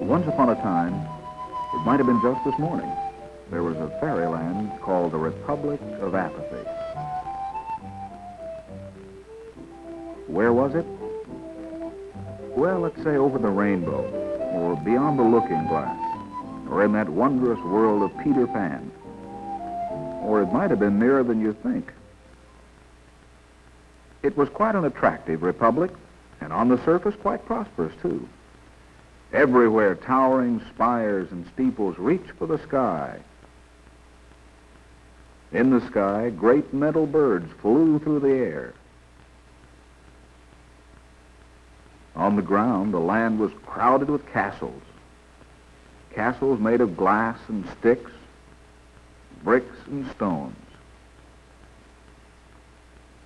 Once upon a time, it might have been just this morning, there was a fairyland called the Republic of Apathy. Where was it? Well, let's say over the rainbow, or beyond the looking glass, or in that wondrous world of Peter Pan. Or it might have been nearer than you think. It was quite an attractive republic, and on the surface quite prosperous, too. Everywhere, towering spires and steeples reached for the sky. In the sky, great metal birds flew through the air. On the ground, the land was crowded with castles. Castles made of glass and sticks, bricks and stones.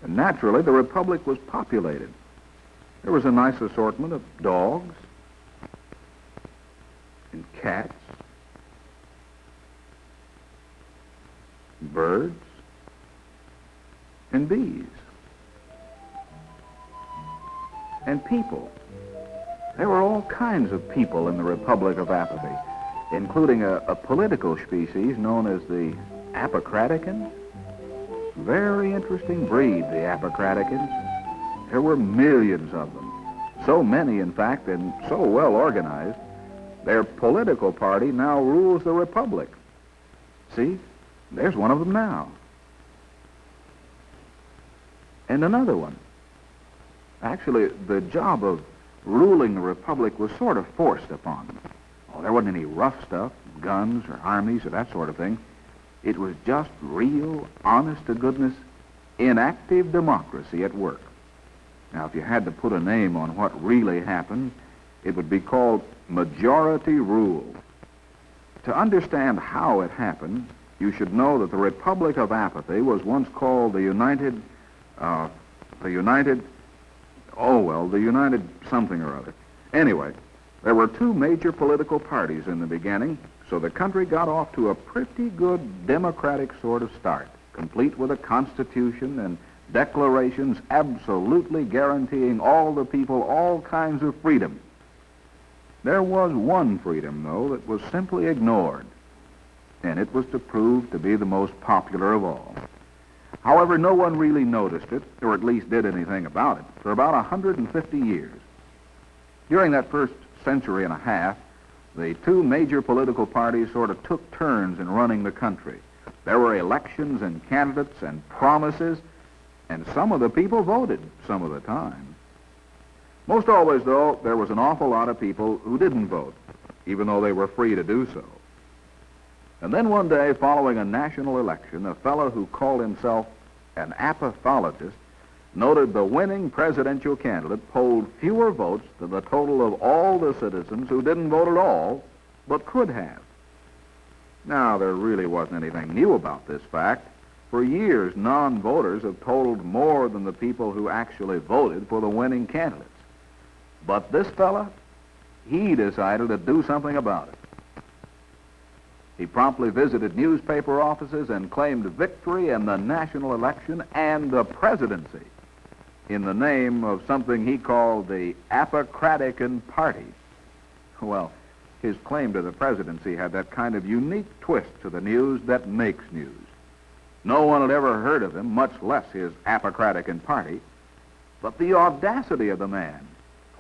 And naturally, the republic was populated. There was a nice assortment of dogs, and cats, birds, and bees, and people. There were all kinds of people in the Republic of Apathy, including a political species known as the Apocraticans. Very interesting breed, the Apocraticans. There were millions of them, so many, in fact, and so well organized. Their political party now rules the republic. See, there's one of them now. And another one. Actually, the job of ruling the republic was sort of forced upon them. Oh, there wasn't any rough stuff, guns or armies or that sort of thing. It was just real, honest-to-goodness, inactive democracy at work. Now, if you had to put a name on what really happened, it would be called majority rule. To understand how it happened, you should know that the Republic of Apathy was once called the United something or other. Anyway, there were two major political parties in the beginning, so the country got off to a pretty good democratic sort of start, complete with a constitution and declarations absolutely guaranteeing all the people all kinds of freedom. There was one freedom, though, that was simply ignored, and it was to prove to be the most popular of all. However, no one really noticed it, or at least did anything about it, for about 150 years. During that first century and a half, the two major political parties sort of took turns in running the country. There were elections and candidates and promises, and some of the people voted some of the time. Most always, though, there was an awful lot of people who didn't vote, even though they were free to do so. And then one day, following a national election, a fellow who called himself an apathologist noted the winning presidential candidate polled fewer votes than the total of all the citizens who didn't vote at all, but could have. Now, there really wasn't anything new about this fact. For years, non-voters have totaled more than the people who actually voted for the winning candidates. But this fella, he decided to do something about it. He promptly visited newspaper offices and claimed victory in the national election and the presidency in the name of something he called the Apocratican Party. Well, his claim to the presidency had that kind of unique twist to the news that makes news. No one had ever heard of him, much less his Apocratican Party, but the audacity of the man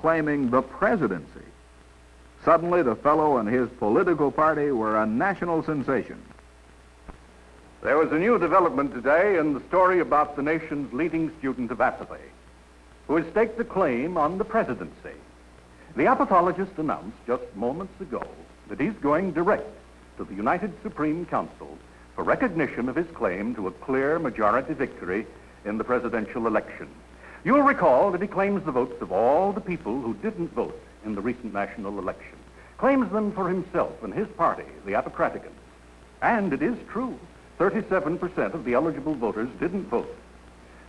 claiming the presidency. Suddenly, the fellow and his political party were a national sensation. There was a new development today in the story about the nation's leading student of apathy, who has staked a claim on the presidency. The apathologist announced just moments ago that he's going direct to the United Supreme Council for recognition of his claim to a clear majority victory in the presidential election. You'll recall that he claims the votes of all the people who didn't vote in the recent national election, claims them for himself and his party, the Apocraticans. And it is true, 37% of the eligible voters didn't vote.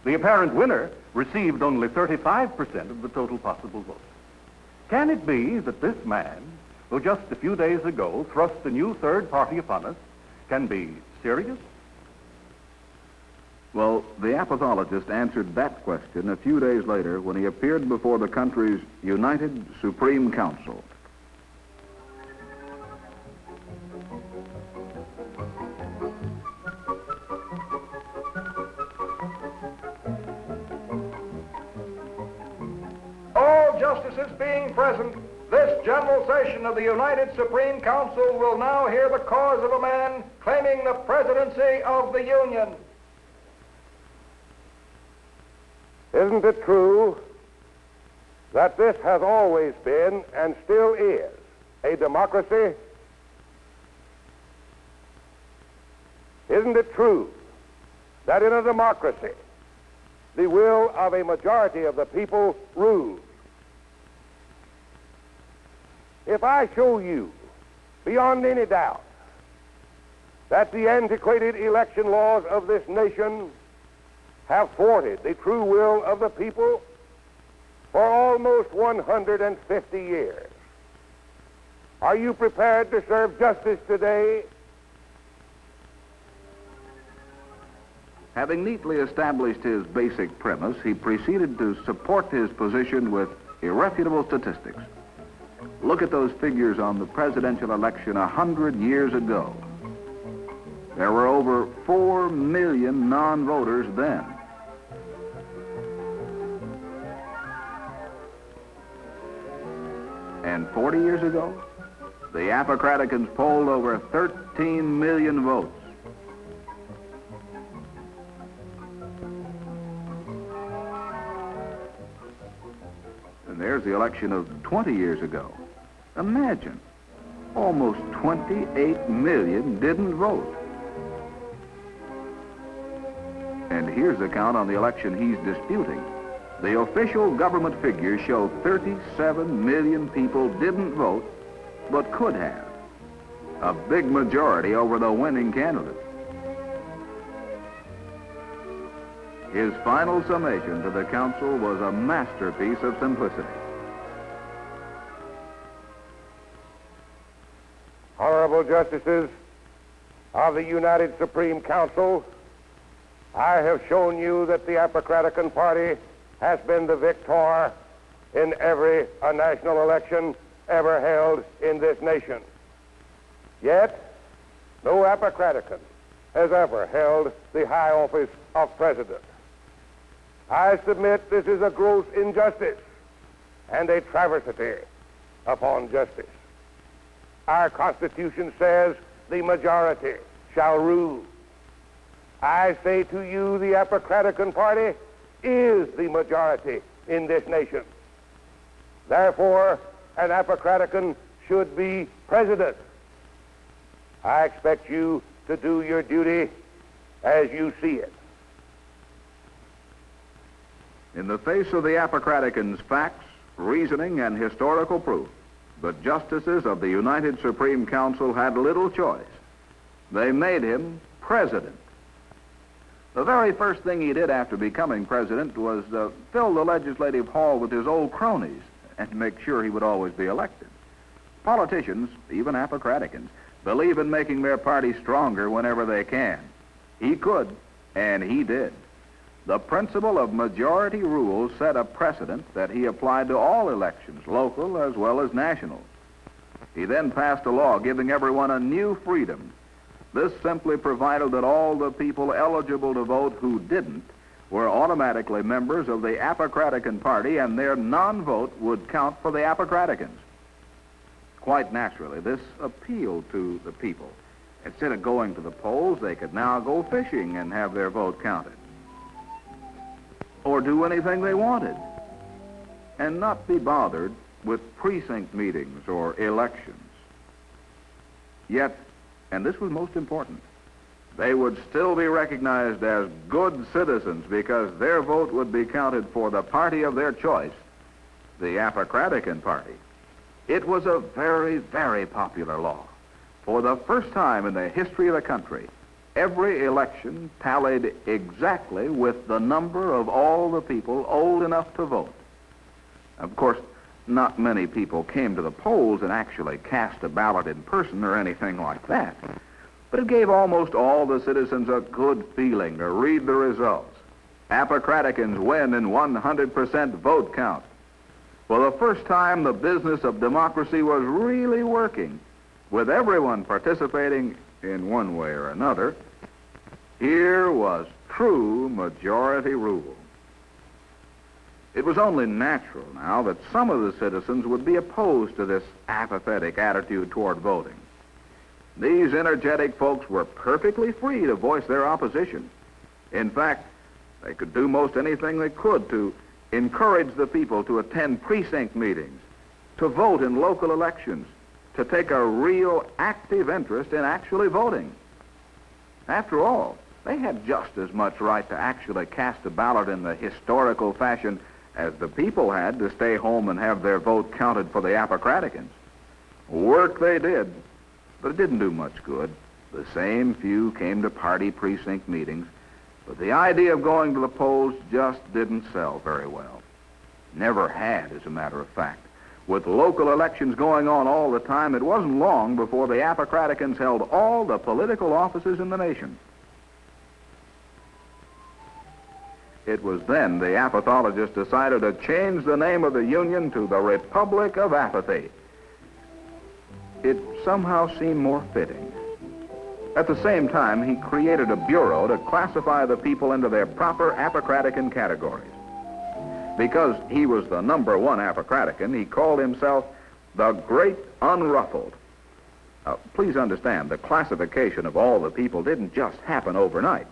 The apparent winner received only 35% of the total possible votes. Can it be that this man, who just a few days ago thrust a new third party upon us, can be serious? Well, the apathologist answered that question a few days later when he appeared before the country's United Supreme Council. All justices being present, this general session of the United Supreme Council will now hear the cause of a man claiming the presidency of the Union. Isn't it true that this has always been and still is a democracy? Isn't it true that in a democracy, the will of a majority of the people rules? If I show you, beyond any doubt, that the antiquated election laws of this nation have thwarted the true will of the people for almost 150 years, are you prepared to serve justice today? Having neatly established his basic premise, he proceeded to support his position with irrefutable statistics. Look at those figures on the presidential election 100 years ago. There were over 4 million non-voters then. And 40 years ago, the Apocraticans polled over 13 million votes. And there's the election of 20 years ago. Imagine, almost 28 million didn't vote. And here's the count on the election he's disputing. The official government figures show 37 million people didn't vote, but could have. A big majority over the winning candidate. His final summation to the council was a masterpiece of simplicity. Honorable Justices of the United Supreme Council, I have shown you that the Apocratican Party has been the victor in every national election ever held in this nation. Yet, no Apocratican has ever held the high office of president. I submit this is a gross injustice and a travesty upon justice. Our Constitution says the majority shall rule. I say to you, the Apocratican Party is the majority in this nation. Therefore, an Apocratican should be president. I expect you to do your duty as you see it. In the face of the Apocraticans' facts, reasoning, and historical proof, the justices of the United Supreme Council had little choice. They made him president. The very first thing he did after becoming president was fill the legislative hall with his old cronies and make sure he would always be elected. Politicians, even Apocraticans, believe in making their party stronger whenever they can. He could, and he did. The principle of majority rule set a precedent that he applied to all elections, local as well as national. He then passed a law giving everyone a new freedom. This simply provided that all the people eligible to vote who didn't were automatically members of the Apocratican Party, and their non-vote would count for the Apocraticans. Quite naturally, this appealed to the people. Instead of going to the polls, they could now go fishing and have their vote counted. Or do anything they wanted, and not be bothered with precinct meetings or elections. Yet, and this was most important, they would still be recognized as good citizens because their vote would be counted for the party of their choice, the Apocratican Party. It was a very, very popular law. For the first time in the history of the country, every election tallied exactly with the number of all the people old enough to vote. Of course, not many people came to the polls and actually cast a ballot in person or anything like that. But it gave almost all the citizens a good feeling to read the results. Apocraticans win in 100% vote count. For the first time, the business of democracy was really working, with everyone participating in one way or another. Here was true majority rule. It was only natural now that some of the citizens would be opposed to this apathetic attitude toward voting. These energetic folks were perfectly free to voice their opposition. In fact, they could do most anything they could to encourage the people to attend precinct meetings, to vote in local elections, to take a real active interest in actually voting. After all, they had just as much right to actually cast a ballot in the historical fashion as the people had to stay home and have their vote counted for the Apocraticans. Work they did, but it didn't do much good. The same few came to party precinct meetings, but the idea of going to the polls just didn't sell very well. Never had, as a matter of fact. With local elections going on all the time, it wasn't long before the Apocraticans held all the political offices in the nation. It was then the apathologists decided to change the name of the Union to the Republic of Apathy. It somehow seemed more fitting. At the same time, he created a bureau to classify the people into their proper Apocratican categories. Because he was the number one Apocratican, he called himself the Great Unruffled. Please understand, the classification of all the people didn't just happen overnight.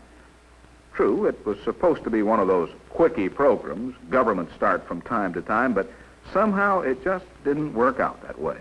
True, it was supposed to be one of those quickie programs governments start from time to time, but somehow it just didn't work out that way.